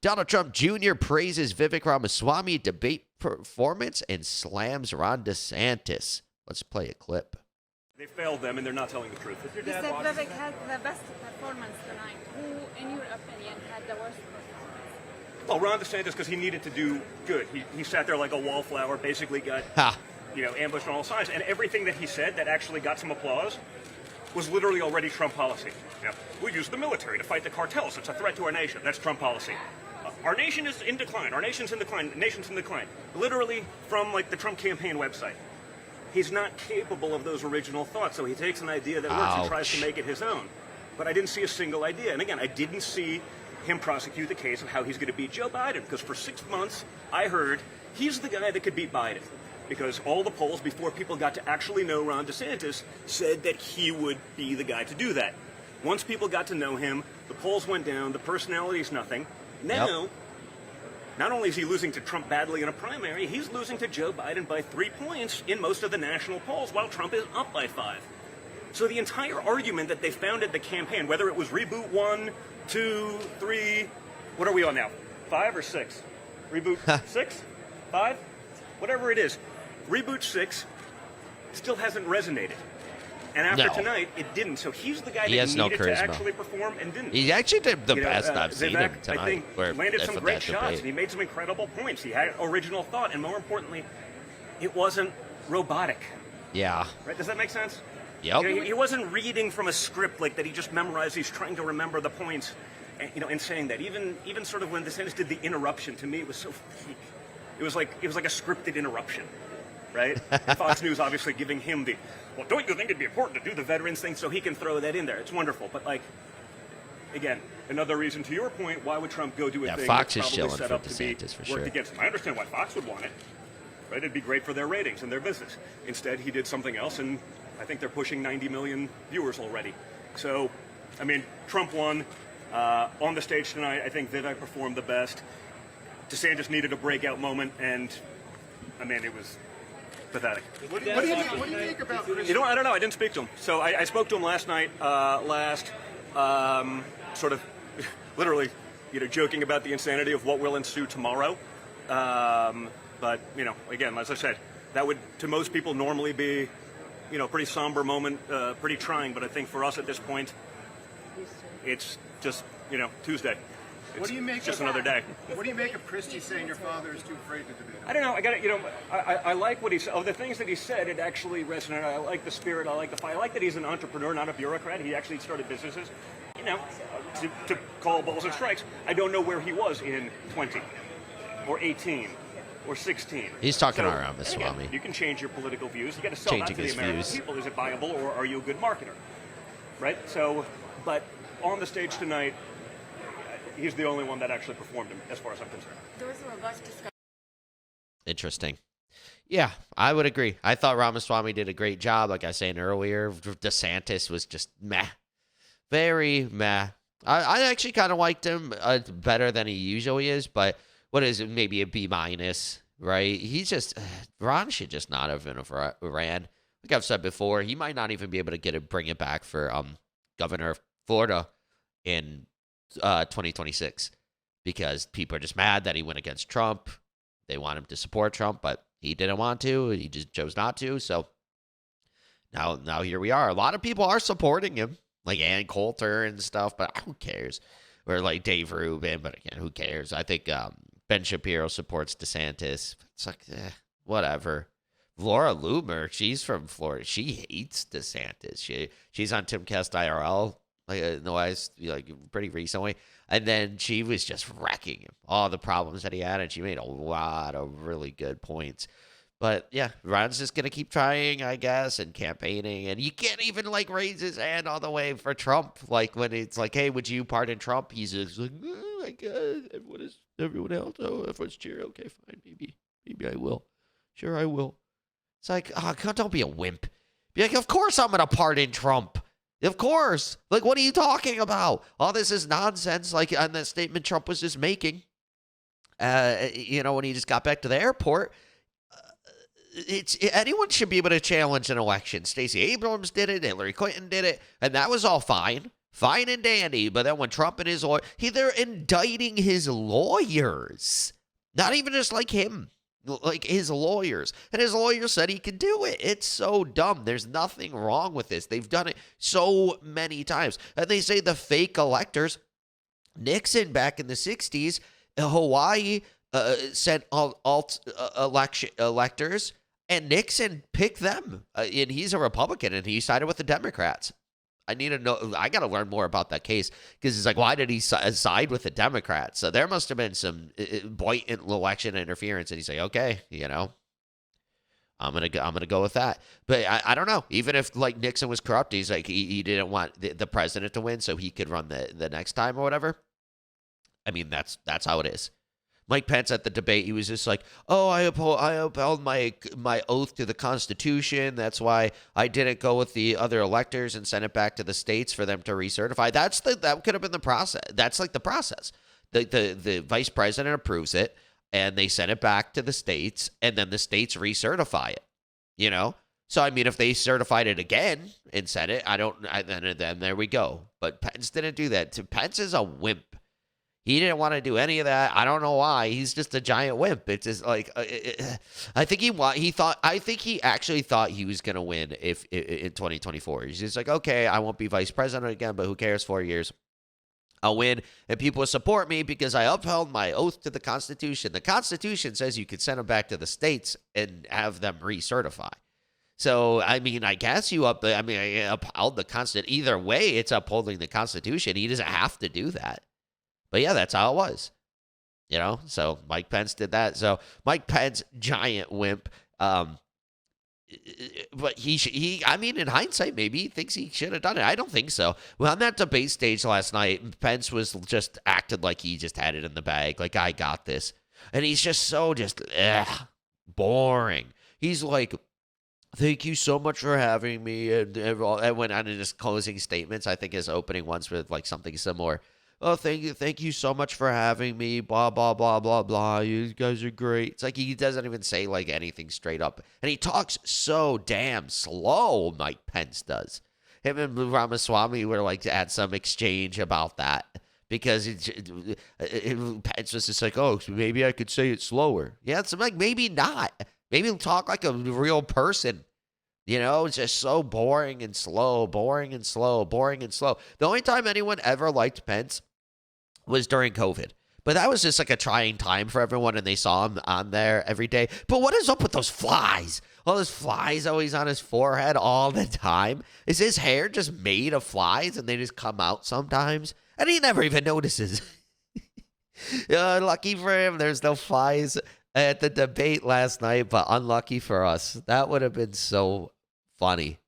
Donald Trump Jr. praises Vivek Ramaswamy debate performance and slams Ron DeSantis. Let's play a clip. They failed them, and they're not telling the truth. He said Vivek had the best performance tonight. Who, in your opinion, had the worst performance? Well, Ron DeSantis, because he needed to do good. He sat there like a wallflower, basically got ambushed on all sides, and everything that he said that actually got some applause was literally already Trump policy. We use the military to fight the cartels. It's a threat to our nation. That's Trump policy. Our nation is in decline. Our nation's in decline. Nation's in decline. Literally from like the Trump campaign website. He's not capable of those original thoughts, so he takes an idea that works and tries to make it his own. But I didn't see a single idea. And again, I didn't see him prosecute the case of how he's going to beat Joe Biden, because for 6 months I heard he's the guy that could beat Biden. Because all the polls, before people got to actually know Ron DeSantis, said that he would be the guy to do that. Once people got to know him, the polls went down, the personality is nothing. Now, not only is he losing to Trump badly in a primary, he's losing to Joe Biden by 3 points in most of the national polls, while Trump is up by 5. So the entire argument that they founded the campaign, whether it was reboot 1, 2, 3, what are we on now? 5 or 6? Reboot 6? 5? Whatever it is. Reboot 6 still hasn't resonated. And after tonight, it didn't. So he's the guy that needed to actually perform and didn't. He actually did the best I've seen him tonight. I think landed some great shots, and he made some incredible points. He had original thought, and more importantly, it wasn't robotic. Yeah. Right? Does that make sense? Yep. He wasn't reading from a script like that he just memorized. He's trying to remember the points, and saying that. Even sort of when DeSantis did the interruption, to me, it was so fake. It was like a scripted interruption. Right? Fox News obviously giving him well, don't you think it'd be important to do the veterans thing so he can throw that in there? It's wonderful. But, again, another reason to your point, why would Trump go do a thing Fox that's is probably shilling set for up to be DeSantis for worked sure. against him? I understand why Fox would want it. Right? It'd be great for their ratings and their business. Instead, he did something else, and I think they're pushing 90 million viewers already. So, I mean, Trump won. On the stage tonight, I think Vivek performed the best. DeSantis needed a breakout moment, and, I mean, it was pathetic. What do you think about Chris? I don't know. I didn't speak to him. So I spoke to him last night, sort of literally, joking about the insanity of what will ensue tomorrow. But, again, as I said, that would, to most people, normally be, a pretty somber moment, pretty trying. But I think for us at this point, it's just, Tuesday. What do you make just of another day? What do you make of Christie saying your father is too afraid to debate? I don't know. I got it. I like what he said. Of the things that he said, it actually resonated. I like the spirit. I like the fight. I like that he's an entrepreneur, not a bureaucrat. He actually started businesses, to call balls and strikes. I don't know where he was in 20 or 18 or 16. He's talking around Ramaswamy. You can change your political views. You got to sell that to the American people. Is it viable, or are you a good marketer? Right. So, but on the stage tonight, he's the only one that actually performed him, as far as I'm concerned. There was a robust discussion. Interesting. Yeah, I would agree. I thought Ramaswamy did a great job. Like I was saying earlier, DeSantis was just meh. Very meh. I actually kind of liked him better than he usually is, but what is it? Maybe a B-, right? He's just, Ron should just not have been ran. Like I've said before, he might not even be able to bring it back for governor of Florida in 2026, because people are just mad that he went against Trump. They want him to support Trump, but he didn't want to. He just chose not to. So now here we are. A lot of people are supporting him, like Ann Coulter and stuff, but who cares? Or like Dave Rubin, but again, who cares? I think Ben Shapiro supports DeSantis. It's like, whatever. Laura Loomer, she's from Florida. She hates DeSantis. She's on Tim Kest IRL. Pretty recently, and then she was just wrecking him, all the problems that he had, and she made a lot of really good points. But yeah, Ron's just gonna keep trying, I guess, and campaigning, and you can't even raise his hand all the way for Trump. Like when it's like, hey, would you pardon Trump? He's just like, I guess everyone else. Oh, everyone's cheering. Okay, fine, maybe I will. Sure, I will. It's like, don't be a wimp. Be like, of course I'm gonna pardon Trump. Of course. What are you talking about? All this is nonsense, on the statement Trump was just making, when he just got back to the airport. Anyone should be able to challenge an election. Stacey Abrams did it. Hillary Clinton did it. And that was all fine. Fine and dandy. But then when Trump and his lawyer, they're indicting his lawyers. Not even just like him, like his lawyers. And his lawyer said he could do it. It's so dumb. There's nothing wrong with this. They've done it so many times. And they say the fake electors, Nixon back in the 60s, Hawaii sent electors, and Nixon picked them. And he's a Republican, and he sided with the Democrats. I need to know. I got to learn more about that case because it's like, why did he side with the Democrats? So there must have been some blatant election interference, and he's like, okay, I'm gonna go with that. But I don't know. Even if like Nixon was corrupt, he's like he didn't want the president to win so he could run the next time or whatever. I mean, that's how it is. Mike Pence at the debate, he was just like, "Oh, I upheld my oath to the Constitution. That's why I didn't go with the other electors and send it back to the states for them to recertify." That could have been the process. That's like the process. The vice president approves it, and they send it back to the states, and then the states recertify it. So I mean, if they certified it again and sent it, then there we go. But Pence didn't do that. Pence is a wimp. He didn't want to do any of that. I don't know why. He's just a giant wimp. It's just like I think he actually thought he was going to win if in 2024. He's just like, okay, I won't be vice president again, but who cares? 4 years, I'll win, and people will support me because I upheld my oath to the Constitution. The Constitution says you could send them back to the states and have them recertify. So, I mean, I guess I upheld the Constitution. Either way, it's upholding the Constitution. He doesn't have to do that. But yeah, that's how it was, So Mike Pence did that. So Mike Pence, giant wimp. But I mean, in hindsight, maybe he thinks he should have done it. I don't think so. Well, on that debate stage last night, Pence was just acted like he just had it in the bag. Like, I got this. And he's just so boring. He's like, thank you so much for having me. And went on in his closing statements. I think his opening ones were like something similar. Oh, thank you so much for having me, blah, blah, blah, blah, blah. You guys are great. It's like he doesn't even say like anything straight up. And he talks so damn slow, Mike Pence does. Him and Ramaswamy were like at some exchange about that. Because Pence was just like, oh, maybe I could say it slower. Yeah, it's like, maybe not. Maybe talk like a real person. It's just so boring and slow, boring and slow, boring and slow. The only time anyone ever liked Pence was during COVID. But that was just like a trying time for everyone, and they saw him on there every day. But what is up with those flies? All those flies always on his forehead all the time. Is his hair just made of flies, and they just come out sometimes? And he never even notices. Lucky for him, there's no flies at the debate last night, but unlucky for us. That would have been so funny.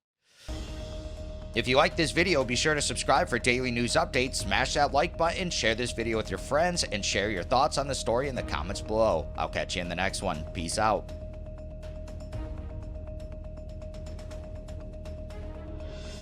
If you like this video, be sure to subscribe for daily news updates, smash that like button, share this video with your friends, and share your thoughts on the story in the comments below. I'll catch you in the next one. Peace out.